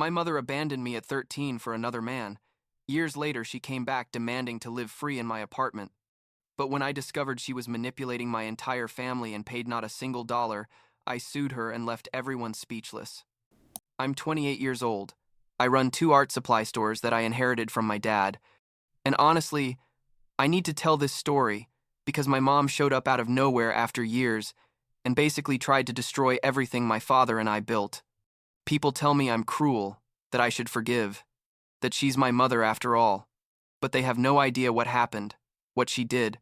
My mother abandoned me at 13 for another man. Years later, she came back demanding to live free in my apartment. But when I discovered she was manipulating my entire family and paid not a single dollar, I sued her and left everyone speechless. I'm 28 years old. I run two art supply stores that I inherited from my dad. And honestly, I need to tell this story because my mom showed up out of nowhere after years and basically tried to destroy everything my father and I built. People tell me I'm cruel, that I should forgive, that she's my mother after all. But they have no idea what happened, what she did,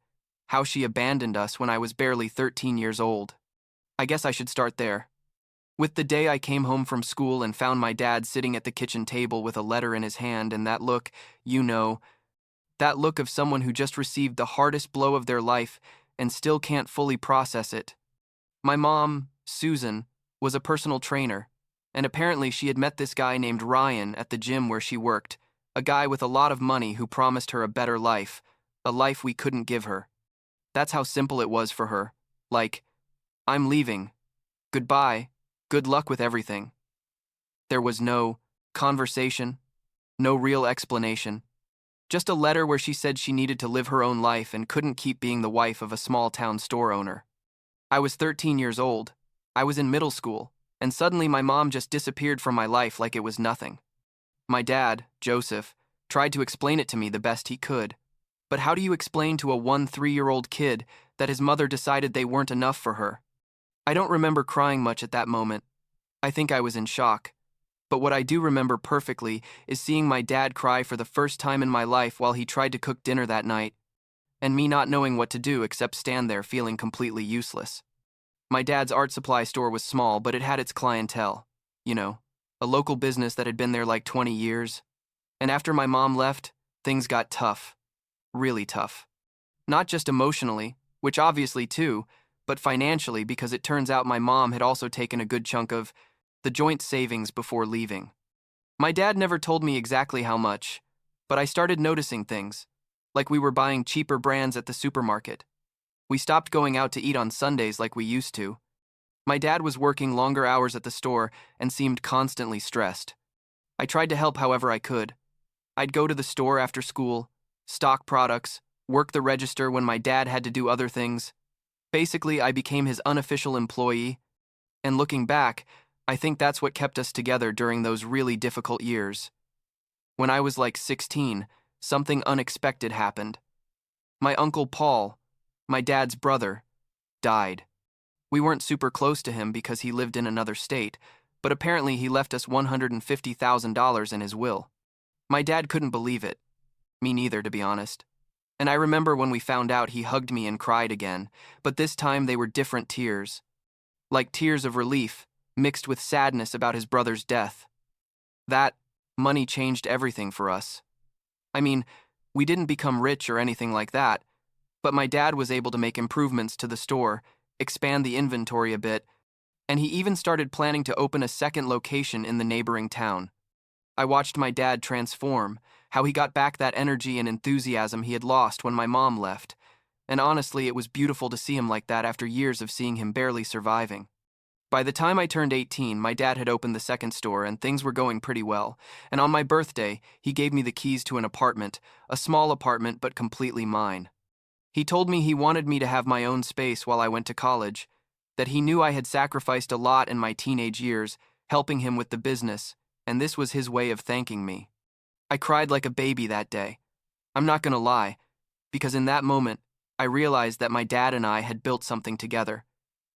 how she abandoned us when I was barely 13 years old. I guess I should start there. With the day I came home from school and found my dad sitting at the kitchen table with a letter in his hand and that look, that look of someone who just received the hardest blow of their life and still can't fully process it. My mom, Susan, was a personal trainer, and apparently she had met this guy named Ryan at the gym where she worked, a guy with a lot of money who promised her a better life, a life we couldn't give her. That's how simple it was for her. Like, I'm leaving. Goodbye. Good luck with everything. There was no conversation, no real explanation. Just a letter where she said she needed to live her own life and couldn't keep being the wife of a small-town store owner. I was 13 years old. I was in middle school, and suddenly my mom just disappeared from my life like it was nothing. My dad, Joseph, tried to explain it to me the best he could. But how do you explain to a 3-year-old kid that his mother decided they weren't enough for her? I don't remember crying much at that moment. I think I was in shock. But what I do remember perfectly is seeing my dad cry for the first time in my life while he tried to cook dinner that night, and me not knowing what to do except stand there feeling completely useless. My dad's art supply store was small, but it had its clientele. A local business that had been there like 20 years. And after my mom left, things got tough. Really tough. Not just emotionally, which obviously too, but financially because it turns out my mom had also taken a good chunk of the joint savings before leaving. My dad never told me exactly how much, but I started noticing things, like we were buying cheaper brands at the supermarket. We stopped going out to eat on Sundays like we used to. My dad was working longer hours at the store and seemed constantly stressed. I tried to help however I could. I'd go to the store after school, stock products, work the register when my dad had to do other things. Basically, I became his unofficial employee, and looking back, I think that's what kept us together during those really difficult years. When I was like 16, something unexpected happened. My uncle Paul, my dad's brother, died. We weren't super close to him because he lived in another state, but apparently he left us $150,000 in his will. My dad couldn't believe it. Me neither, to be honest. And I remember when we found out, he hugged me and cried again, but this time they were different tears. Like tears of relief, mixed with sadness about his brother's death. That money changed everything for us. I mean, we didn't become rich or anything like that, but my dad was able to make improvements to the store, expand the inventory a bit, and he even started planning to open a second location in the neighboring town. I watched my dad transform, how he got back that energy and enthusiasm he had lost when my mom left, and honestly, it was beautiful to see him like that after years of seeing him barely surviving. By the time I turned 18, my dad had opened the second store and things were going pretty well, and on my birthday, he gave me the keys to an apartment, a small apartment but completely mine. He told me he wanted me to have my own space while I went to college, that he knew I had sacrificed a lot in my teenage years, helping him with the business, and this was his way of thanking me. I cried like a baby that day. I'm not gonna lie, because in that moment, I realized that my dad and I had built something together.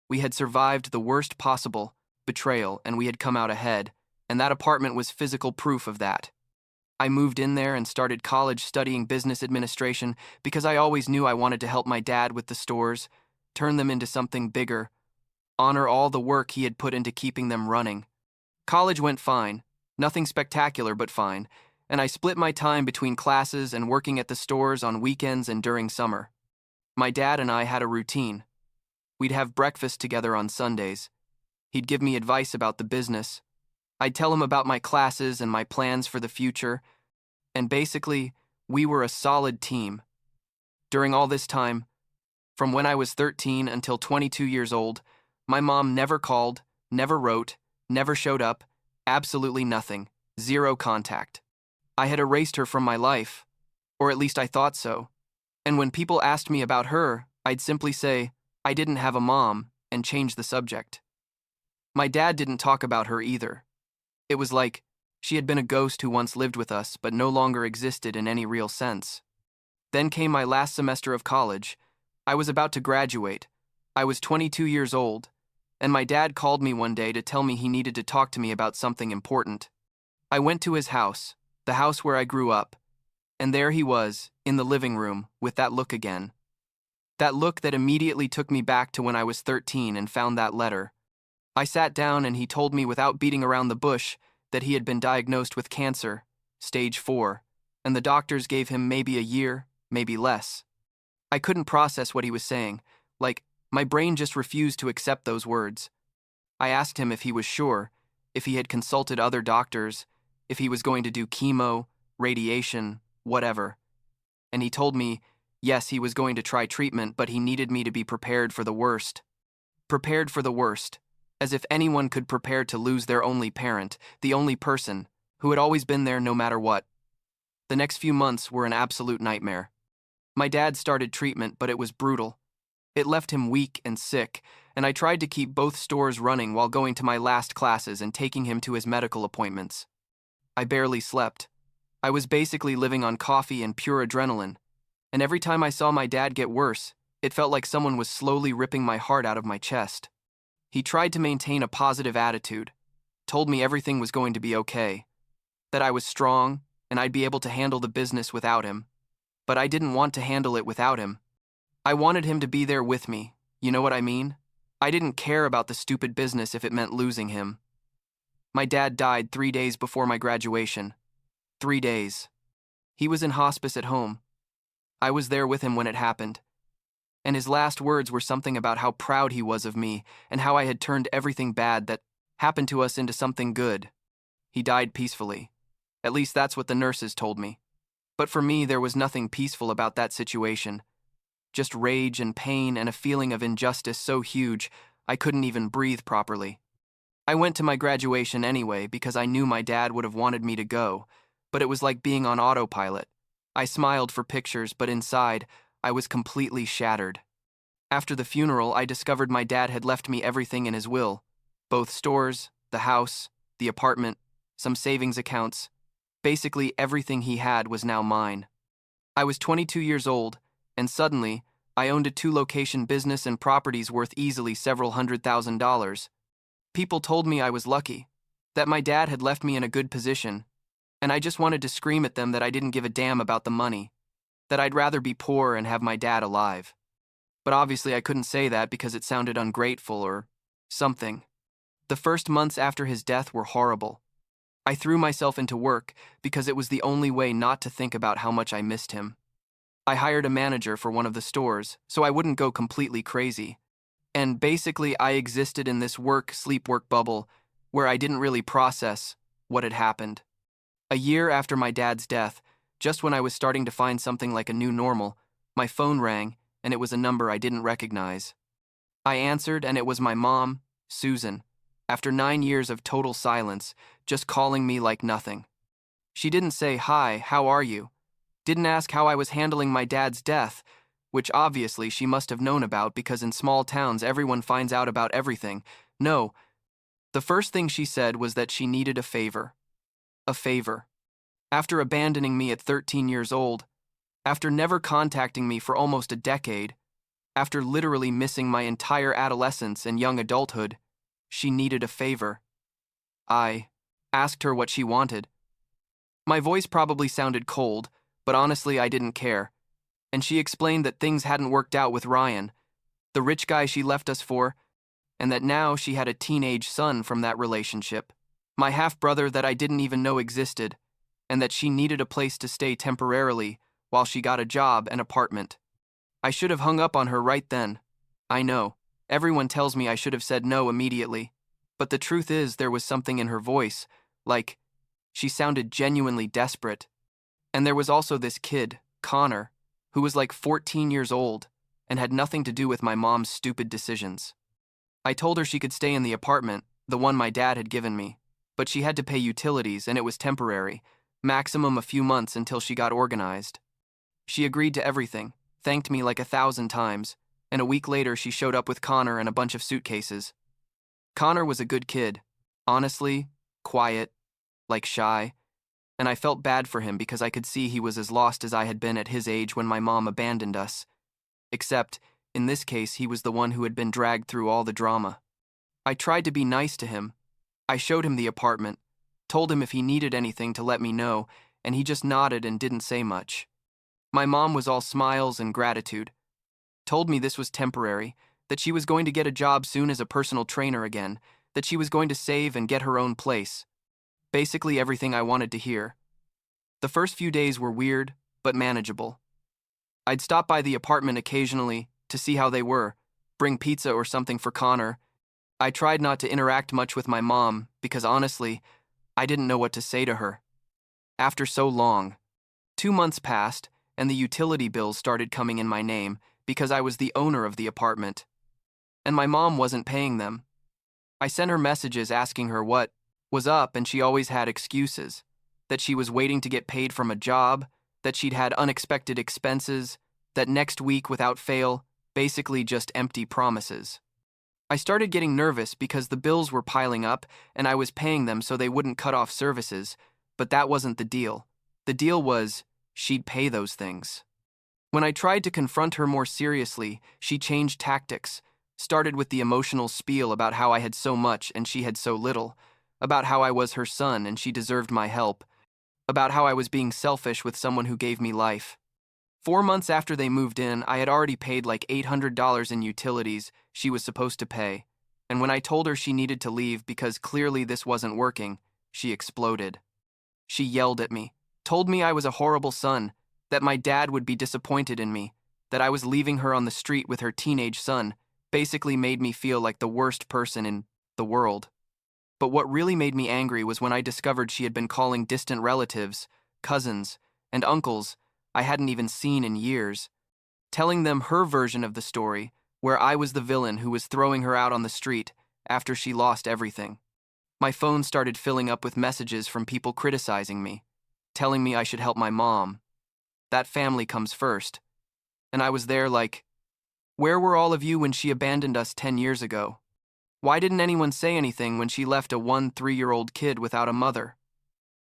We had survived the worst possible betrayal, and we had come out ahead, and that apartment was physical proof of that. I moved in there and started college studying business administration because I always knew I wanted to help my dad with the stores, turn them into something bigger, honor all the work he had put into keeping them running. College went fine, nothing spectacular but fine, and I split my time between classes and working at the stores on weekends and during summer. My dad and I had a routine. We'd have breakfast together on Sundays. He'd give me advice about the business. I'd tell him about my classes and my plans for the future, and basically, we were a solid team. During all this time, from when I was 13 until 22 years old, my mom never called, never wrote, never showed up, absolutely nothing, Zero contact. I had erased her from my life, or at least I thought so. And when people asked me about her, I'd simply say, I didn't have a mom, and change the subject. My dad didn't talk about her either. It was like she had been a ghost who once lived with us but no longer existed in any real sense. Then came my last semester of college. I was about to graduate. I was 22 years old, and my dad called me one day to tell me he needed to talk to me about something important. I went to his house, the house where I grew up, and there he was, in the living room, with that look again. That look that immediately took me back to when I was 13 and found that letter. I sat down and he told me without beating around the bush that he had been diagnosed with cancer, stage 4, and the doctors gave him maybe a year, maybe less. I couldn't process what he was saying, like, my brain just refused to accept those words. I asked him if he was sure, if he had consulted other doctors, if he was going to do chemo, radiation, whatever. And he told me, yes, he was going to try treatment, but he needed me to be prepared for the worst. Prepared for the worst, as if anyone could prepare to lose their only parent, the only person, who had always been there no matter what. The next few months were an absolute nightmare. My dad started treatment, but it was brutal. It left him weak and sick, and I tried to keep both stores running while going to my last classes and taking him to his medical appointments. I barely slept. I was basically living on coffee and pure adrenaline, and every time I saw my dad get worse, it felt like someone was slowly ripping my heart out of my chest. He tried to maintain a positive attitude, told me everything was going to be okay, that I was strong and I'd be able to handle the business without him. But I didn't want to handle it without him. I wanted him to be there with me, you know what I mean? I didn't care about the stupid business if it meant losing him. My dad died 3 days before my graduation. 3 days. He was in hospice at home. I was there with him when it happened. And his last words were something about how proud he was of me and how I had turned everything bad that happened to us into something good. He died peacefully. At least that's what the nurses told me. But for me, there was nothing peaceful about that situation. Just rage and pain and a feeling of injustice so huge, I couldn't even breathe properly. I went to my graduation anyway because I knew my dad would have wanted me to go, but it was like being on autopilot. I smiled for pictures, but inside, I was completely shattered. After the funeral, I discovered my dad had left me everything in his will. Both stores, the house, the apartment, some savings accounts. Basically, everything he had was now mine. I was 22 years old, and suddenly, I owned a 2-location business and properties worth easily several $100,000. People told me I was lucky, that my dad had left me in a good position, and I just wanted to scream at them that I didn't give a damn about the money, that I'd rather be poor and have my dad alive. But obviously I couldn't say that because it sounded ungrateful or something. The first months after his death were horrible. I threw myself into work because it was the only way not to think about how much I missed him. I hired a manager for one of the stores so I wouldn't go completely crazy. And basically I existed in this work-sleep-work bubble where I didn't really process what had happened. A year after my dad's death, just when I was starting to find something like a new normal, my phone rang and it was a number I didn't recognize. I answered and it was my mom, Susan, after 9 years of total silence, just calling me like nothing. She didn't say, "Hi, how are you?" Didn't ask how I was handling my dad's death, which obviously she must have known about because in small towns everyone finds out about everything. No, the first thing she said was that she needed a favor. A favor. After abandoning me at 13 years old, after never contacting me for almost a decade, after literally missing my entire adolescence and young adulthood, she needed a favor. I asked her what she wanted. My voice probably sounded cold, but honestly I didn't care. And she explained that things hadn't worked out with Ryan, the rich guy she left us for, and that now she had a teenage son from that relationship, my half-brother that I didn't even know existed, and that she needed a place to stay temporarily while she got a job and apartment. I should have hung up on her right then. I know. Everyone tells me I should have said no immediately. But the truth is there was something in her voice, like she sounded genuinely desperate. And there was also this kid, Connor, who was like 14 years old and had nothing to do with my mom's stupid decisions. I told her she could stay in the apartment, the one my dad had given me, but she had to pay utilities and it was temporary, maximum a few months until she got organized. She agreed to everything, thanked me like 1,000 times, and a week later she showed up with Connor and a bunch of suitcases. Connor was a good kid, honestly, quiet, like shy, and I felt bad for him because I could see he was as lost as I had been at his age when my mom abandoned us. Except, in this case, he was the one who had been dragged through all the drama. I tried to be nice to him. I showed him the apartment, told him if he needed anything to let me know, and he just nodded and didn't say much. My mom was all smiles and gratitude. Told me this was temporary, that she was going to get a job soon as a personal trainer again, that she was going to save and get her own place. Basically everything I wanted to hear. The first few days were weird, but manageable. I'd stop by the apartment occasionally to see how they were, bring pizza or something for Connor. I tried not to interact much with my mom because honestly, I didn't know what to say to her. After so long, 2 months passed and the utility bills started coming in my name because I was the owner of the apartment. And my mom wasn't paying them. I sent her messages asking her what was up and she always had excuses. That she was waiting to get paid from a job, that she'd had unexpected expenses, that next week without fail, basically just empty promises. I started getting nervous because the bills were piling up and I was paying them so they wouldn't cut off services, but that wasn't the deal. The deal was she'd pay those things. When I tried to confront her more seriously, she changed tactics, started with the emotional spiel about how I had so much and she had so little, about how I was her son and she deserved my help, about how I was being selfish with someone who gave me life. 4 months after they moved in, I had already paid like $800 in utilities she was supposed to pay, and when I told her she needed to leave because clearly this wasn't working, she exploded. She yelled at me, told me I was a horrible son, that my dad would be disappointed in me, that I was leaving her on the street with her teenage son, basically made me feel like the worst person in the world. But what really made me angry was when I discovered she had been calling distant relatives, cousins, and uncles I hadn't even seen in years, telling them her version of the story, where I was the villain who was throwing her out on the street after she lost everything. My phone started filling up with messages from people criticizing me, telling me I should help my mom. That family comes first. And I was there like, where were all of you when she abandoned us 10 years ago? Why didn't anyone say anything when she left a 3-year-old kid without a mother?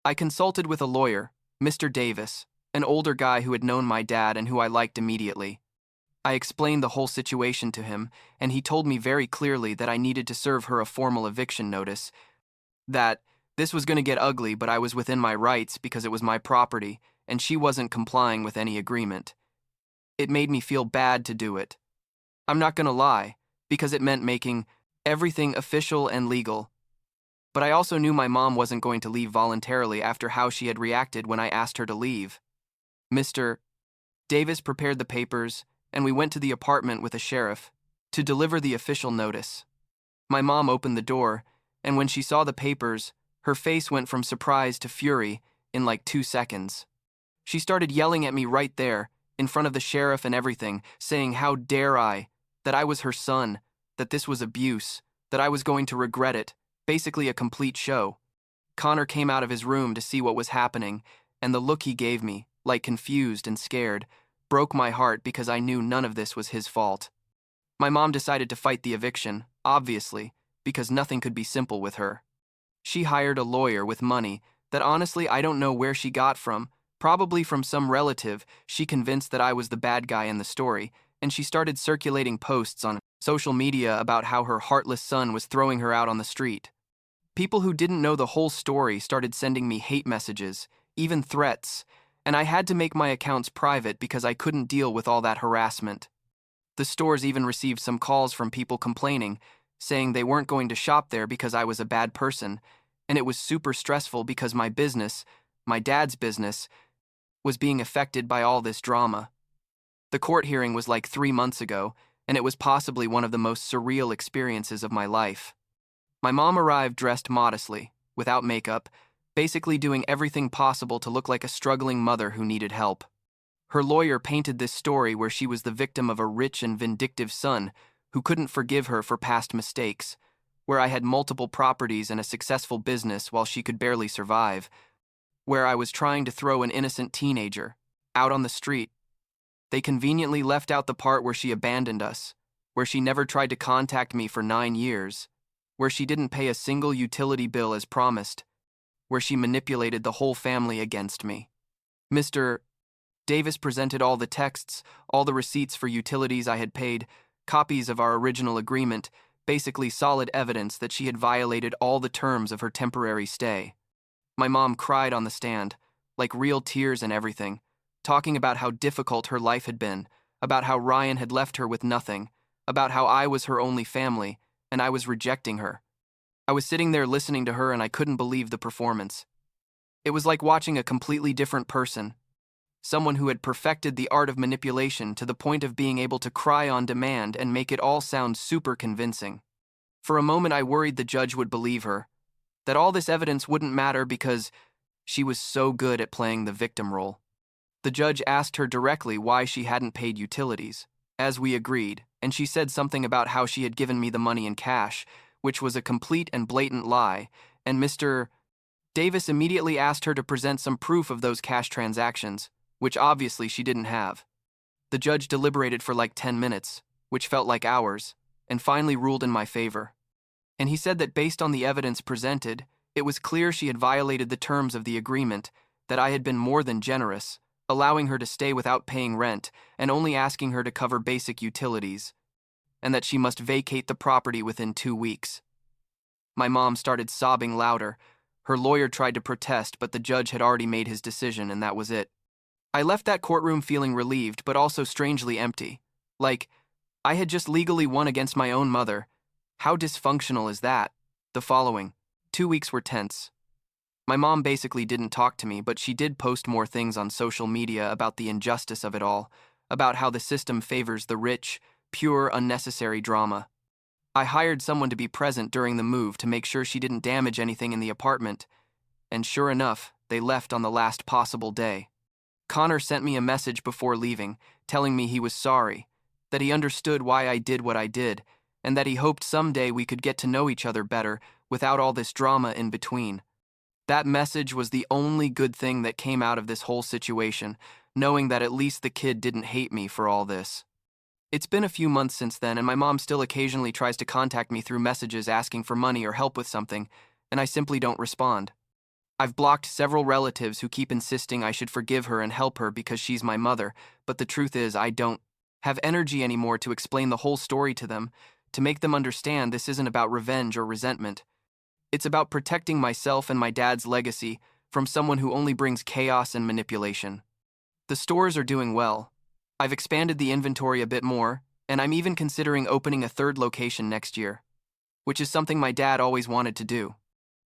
I consulted with a lawyer, Mr. Davis, an older guy who had known my dad and who I liked immediately. I explained the whole situation to him, and he told me very clearly that I needed to serve her a formal eviction notice, that this was going to get ugly, but I was within my rights because it was my property, and she wasn't complying with any agreement. It made me feel bad to do it. I'm not going to lie, because it meant making everything official and legal. But I also knew my mom wasn't going to leave voluntarily after how she had reacted when I asked her to leave. Mr. Davis prepared the papers, and we went to the apartment with a sheriff to deliver the official notice. My mom opened the door, and when she saw the papers, her face went from surprise to fury in like 2 seconds. She started yelling at me right there, in front of the sheriff and everything, saying how dare I, that I was her son, that this was abuse, that I was going to regret it, basically a complete show. Connor came out of his room to see what was happening, and the look he gave me, like confused and scared, broke my heart because I knew none of this was his fault. My mom decided to fight the eviction, obviously, because nothing could be simple with her. She hired a lawyer with money that honestly I don't know where she got from, probably from some relative she convinced that I was the bad guy in the story, and she started circulating posts on social media about how her heartless son was throwing her out on the street. People who didn't know the whole story started sending me hate messages, even threats, and I had to make my accounts private because I couldn't deal with all that harassment. The stores even received some calls from people complaining, saying they weren't going to shop there because I was a bad person, and it was super stressful because my business, my dad's business, was being affected by all this drama. The court hearing was like 3 months ago, and it was possibly one of the most surreal experiences of my life. My mom arrived dressed modestly, without makeup, basically doing everything possible to look like a struggling mother who needed help. Her lawyer painted this story where she was the victim of a rich and vindictive son who couldn't forgive her for past mistakes, where I had multiple properties and a successful business while she could barely survive, where I was trying to throw an innocent teenager out on the street. They conveniently left out the part where she abandoned us, where she never tried to contact me for 9 years, where she didn't pay a single utility bill as promised, where she manipulated the whole family against me. Mr. Davis presented all the texts, all the receipts for utilities I had paid, copies of our original agreement, basically solid evidence that she had violated all the terms of her temporary stay. My mom cried on the stand, like real tears and everything, talking about how difficult her life had been, about how Ryan had left her with nothing, about how I was her only family, and I was rejecting her. I was sitting there listening to her and I couldn't believe the performance. It was like watching a completely different person, someone who had perfected the art of manipulation to the point of being able to cry on demand and make it all sound super convincing. For a moment I worried the judge would believe her, that all this evidence wouldn't matter because she was so good at playing the victim role. The judge asked her directly why she hadn't paid utilities, as we agreed, and she said something about how she had given me the money in cash, which was a complete and blatant lie, and Mr. Davis immediately asked her to present some proof of those cash transactions, which obviously she didn't have. The judge deliberated for like 10 minutes, which felt like hours, and finally ruled in my favor. And he said that based on the evidence presented, it was clear she had violated the terms of the agreement, that I had been more than generous, allowing her to stay without paying rent and only asking her to cover basic utilities, and that she must vacate the property within 2 weeks. My mom started sobbing louder. Her lawyer tried to protest, but the judge had already made his decision, and that was it. I left that courtroom feeling relieved, but also strangely empty. Like, I had just legally won against my own mother. How dysfunctional is that? The following 2 weeks were tense. My mom basically didn't talk to me, but she did post more things on social media about the injustice of it all, about how the system favors the rich, pure, unnecessary drama. I hired someone to be present during the move to make sure she didn't damage anything in the apartment, and sure enough, they left on the last possible day. Connor sent me a message before leaving, telling me he was sorry, that he understood why I did what I did, and that he hoped someday we could get to know each other better without all this drama in between. That message was the only good thing that came out of this whole situation, knowing that at least the kid didn't hate me for all this. It's been a few months since then, and my mom still occasionally tries to contact me through messages asking for money or help with something, and I simply don't respond. I've blocked several relatives who keep insisting I should forgive her and help her because she's my mother, but the truth is I don't have energy anymore to explain the whole story to them, to make them understand this isn't about revenge or resentment. It's about protecting myself and my dad's legacy from someone who only brings chaos and manipulation. The stores are doing well. I've expanded the inventory a bit more, and I'm even considering opening a third location next year, which is something my dad always wanted to do.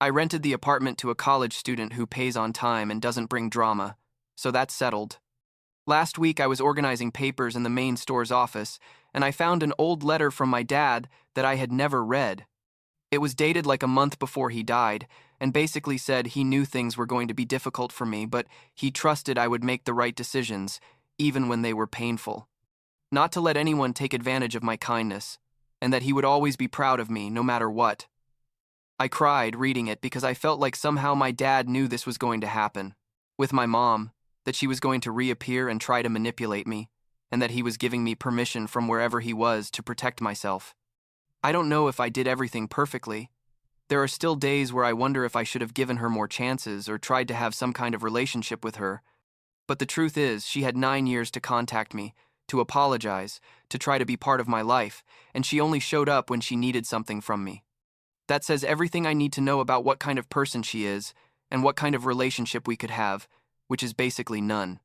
I rented the apartment to a college student who pays on time and doesn't bring drama, so that's settled. Last week I was organizing papers in the main store's office, and I found an old letter from my dad that I had never read. It was dated like a month before he died, and basically said he knew things were going to be difficult for me, but he trusted I would make the right decisions, even when they were painful. Not to let anyone take advantage of my kindness, and that he would always be proud of me, no matter what. I cried reading it because I felt like somehow my dad knew this was going to happen. With my mom, that she was going to reappear and try to manipulate me, and that he was giving me permission from wherever he was to protect myself. I don't know if I did everything perfectly. There are still days where I wonder if I should have given her more chances or tried to have some kind of relationship with her. But the truth is, she had 9 years to contact me, to apologize, to try to be part of my life, and she only showed up when she needed something from me. That says everything I need to know about what kind of person she is and what kind of relationship we could have, which is basically none.